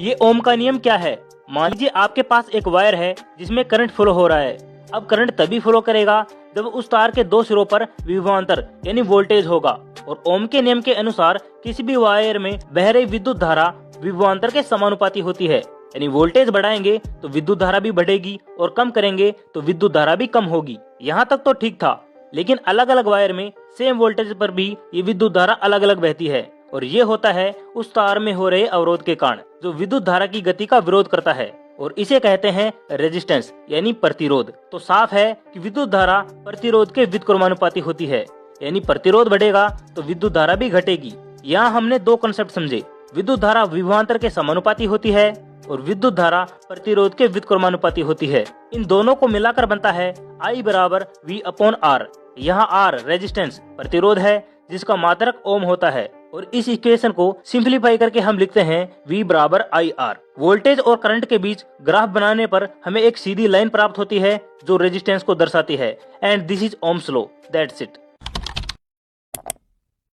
ये ओम का नियम क्या है? मान लीजिए आपके पास एक वायर है जिसमें करंट फ्लो हो रहा है। अब करंट तभी फ्लो करेगा जब उस तार के दो सिरों पर विभवांतर यानी वोल्टेज होगा। और ओम के नियम के अनुसार किसी भी वायर में बह रही विद्युत धारा विभवांतर के समानुपाती होती है। यानी वोल्टेज बढ़ाएंगे तो विद्युत धारा भी बढ़ेगी और कम करेंगे तो विद्युत धारा भी कम होगी। यहाँ तक तो ठीक था, लेकिन अलग अलग वायर में सेम वोल्टेज पर भी ये विद्युत धारा अलग अलग बहती है। और ये होता है उस तार में हो रहे अवरोध के कारण, जो विद्युत धारा की गति का विरोध करता है। और इसे कहते हैं रेजिस्टेंस यानी प्रतिरोध। तो साफ है कि विद्युत धारा प्रतिरोध के व्युत्क्रमानुपाती होती है। यानी प्रतिरोध बढ़ेगा तो विद्युत धारा भी घटेगी। यहाँ हमने दो कंसेप्ट समझे। विद्युत धारा विभवांतर के समानुपाती होती है और विद्युत धारा प्रतिरोध के व्युत्क्रमानुपाती होती है। इन दोनों को मिलाकर बनता है I बराबर V/R। यहाँ R रेजिस्टेंस प्रतिरोध है जिसका मात्रक ओम होता है। और इस इक्वेशन को सिंप्लीफाई करके हम लिखते हैं V बराबर IR। वोल्टेज और करंट के बीच ग्राफ बनाने पर हमें एक सीधी लाइन प्राप्त होती है जो रेजिस्टेंस को दर्शाती है। And this is Ohm's law. That's it.